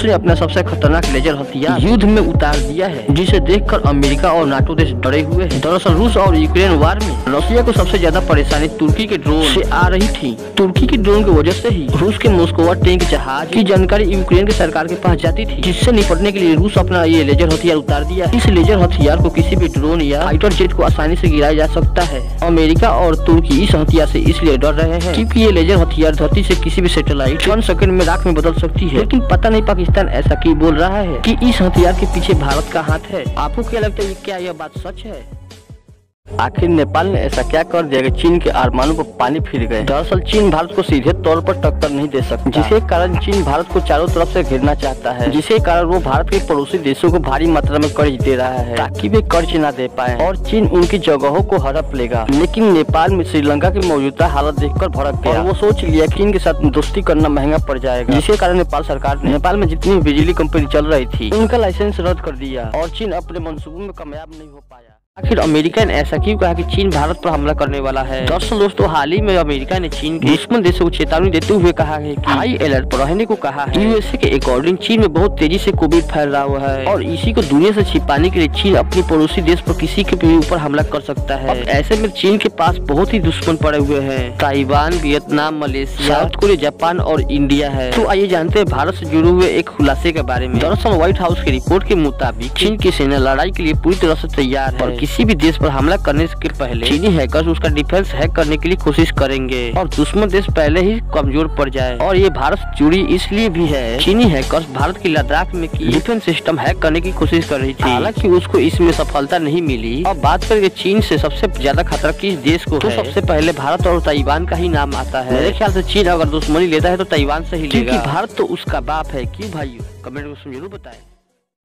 रूस ने अपना सबसे खतरनाक लेजर हथियार युद्ध में उतार दिया है, जिसे देखकर अमेरिका और नाटो देश डरे हुए हैं। दरअसल रूस और यूक्रेन वार में रशिया को सबसे ज्यादा परेशानी तुर्की के ड्रोन से आ रही थी। तुर्की की ड्रोन की वजह से ही रूस के मोस्कोवा टैंक जहाज की जानकारी यूक्रेन की सरकार के पास जाती थी, जिससे निपटने के लिए रूस अपना ये लेजर हथियार उतार दिया। इस लेजर हथियार को किसी भी ड्रोन या फाइटर जेट को आसानी से गिराया जा सकता है। अमेरिका और तुर्की इस हथियार से इसलिए डर रहे हैं क्योंकि ये लेजर हथियार धरती से किसी भी सैटेलाइट 1 सेकंड में राख में बदल सकती है। लेकिन पता नहीं पाकिस्तान ऐसा क्यों बोल रहा है कि इस हथियार के पीछे भारत का हाथ है। आपको क्या लगता है, क्या यह बात सच है? आखिर नेपाल ने ऐसा क्या कर दिया कि चीन के अरमानों पर पानी फिर गए। दरअसल चीन भारत को सीधे तौर पर टक्कर नहीं दे सकता, जिसके कारण चीन भारत को चारों तरफ से घेरना चाहता है, जिसके कारण वो भारत के पड़ोसी देशों को भारी मात्रा में कर्ज दे रहा है ताकि वे कर्ज न दे पाए और चीन उनकी जगहों को हड़प लेगा। लेकिन नेपाल में श्रीलंका की मौजूदा हालत देखकर भड़क गया और वो सोच लिया चीन के साथ दोस्ती करना महंगा पड़ जाएगा, जिसके कारण नेपाल सरकार ने नेपाल में जितनी बिजली कंपनी चल रही थी उनका लाइसेंस रद्द कर दिया और चीन अपने मंसूबों में कामयाब नहीं हो पाया। आखिर अमेरिका ने ऐसा क्यों कहा कि चीन भारत पर हमला करने वाला है? दरअसल दोस्तों, हाल ही में अमेरिका ने चीन के दुश्मन देशों को चेतावनी देते हुए कहा है कि हाई अलर्ट पर रहने को कहा है। यूएसए के अकॉर्डिंग चीन में बहुत तेजी से कोविड फैल रहा हुआ है और इसी को दुनिया से छिपाने के लिए चीन अपने पड़ोसी देश पर किसी के भी ऊपर हमला कर सकता है। ऐसे में चीन के पास बहुत ही दुश्मन पड़े हुए हैं। Taiwan, Vietnam, Malaysia, south Korea, Japan और इंडिया है। तो आइए जानते हैं भारत से जुड़े हुए एक खुलासे के बारे में। दरअसल व्हाइट हाउस की रिपोर्ट के मुताबिक चीन की सेना लड़ाई के लिए पूरी तरह से तैयार है और किसी भी देश पर हमला करने के पहले चीनी हैकर्स उसका डिफेंस हैक करने के लिए कोशिश करेंगे और दुश्मन देश पहले ही कमजोर पड़ जाए। और ये भारत से जुड़ी इसलिए भी है, चीनी हैकर्स भारत की लद्दाख में की डिफेंस सिस्टम हैक करने की कोशिश कर रही थी, हालांकि उसको इसमें सफलता नहीं मिली। और बात करें चीन से सबसे ज्यादा खतरा किस देश को, तो सबसे पहले भारत और ताइवान का ही नाम आता है। मेरे ख्याल से चीन अगर दुश्मनी लेता है तो ताइवान से ही लेगा, भारत तो उसका बाप है। क्यों भाई, कमेंट में जरूर बताएं।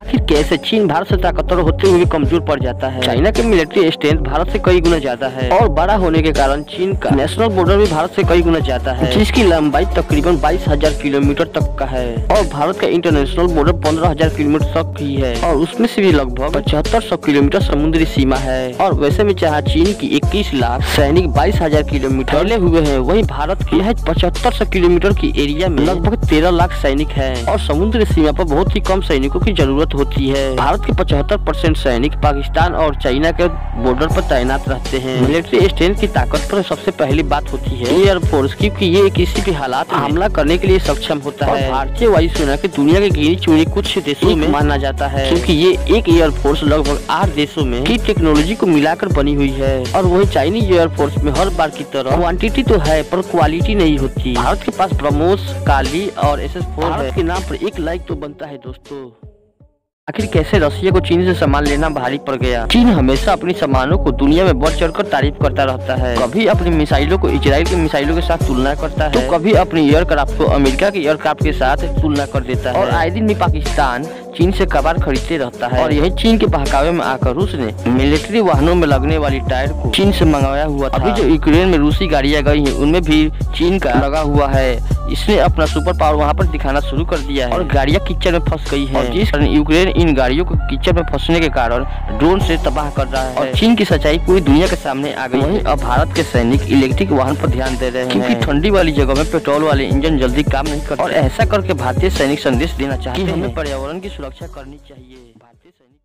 आखिर कैसे चीन भारत से ताकतवर होते हुए भी कमजोर पड़ जाता है? चाइना के मिलिट्री स्ट्रेंथ भारत से कई गुना ज्यादा है और बड़ा होने के कारण चीन का नेशनल बॉर्डर भी भारत से कई गुना ज्यादा है, जिसकी लंबाई तकरीबन 22,000 किलोमीटर तक का है और भारत का इंटरनेशनल बॉर्डर 15,000 किलोमीटर तक ही है और उसमें से भी लगभग 7500 किलोमीटर समुद्री सीमा है। और वैसे में जहाँ चीन की 21 लाख सैनिक 22,000 किलोमीटर फैले हुए हैं, वहीं भारत की 7500 किलोमीटर की एरिया में लगभग 13 लाख सैनिक है और समुद्री सीमा पर बहुत ही कम सैनिकों की जरूरत होती है। भारत के 75% सैनिक पाकिस्तान और चाइना के बॉर्डर पर तैनात रहते हैं। मिलिट्री स्ट्रेंथ की ताकत पर सबसे पहली बात होती है एयरफोर्स, क्योंकि ये किसी भी हालात में हमला करने के लिए सक्षम होता है। भारतीय वायुसेना के दुनिया के गिनी चुनी कुछ देशों में माना जाता है, क्योंकि ये एक एयरफोर्स लगभग 8 देशों में की टेक्नोलॉजी को मिलाकर बनी हुई है। और वही चाइनीज एयरफोर्स में हर बार की तरह क्वांटिटी तो है पर क्वालिटी नहीं होती। भारत के पास ब्रह्मोस, काली और SS-4 के नाम पर एक लाइक तो बनता है दोस्तों। आखिर कैसे रशिया को चीन से सामान लेना भारी पड़ गया? चीन हमेशा अपनी सामानों को दुनिया में बढ़ चढ़कर तारीफ करता रहता है। कभी अपनी मिसाइलों को इजराइल के मिसाइलों के साथ तुलना करता है, तो कभी अपनी एयरक्राफ्ट को अमेरिका के एयरक्राफ्ट के साथ तुलना कर देता है। और आए दिन भी पाकिस्तान चीन से कबाड़ खरीदते रहता है और यही चीन के बहकावे में आकर रूस ने मिलिट्री वाहनों में लगने वाली टायर को चीन से मंगवाया हुआ था। अभी जो यूक्रेन में रूसी गाड़ियां गई हैं, उनमें भी चीन का लगा हुआ है। इसने अपना सुपर पावर वहां पर दिखाना शुरू कर दिया है और गाड़ियां कीचड़ में फंस गई है, जिस कारण यूक्रेन इन गाड़ियों को कीचड़ में फंसने के कारण ड्रोन से तबाह कर रहा है और चीन की सच्चाई पूरी दुनिया के सामने आ गई है। अब भारत के सैनिक इलेक्ट्रिक वाहन पर ध्यान दे रहे हैं, क्योंकि ठंडी वाली जगह में पेट्रोल वाले इंजन जल्दी काम नहीं करते और ऐसा करके भारतीय सैनिक संदेश देना चाहते हैं कि हमें पर्यावरण की सुरक्षा करनी चाहिए। भारतीय सैनिक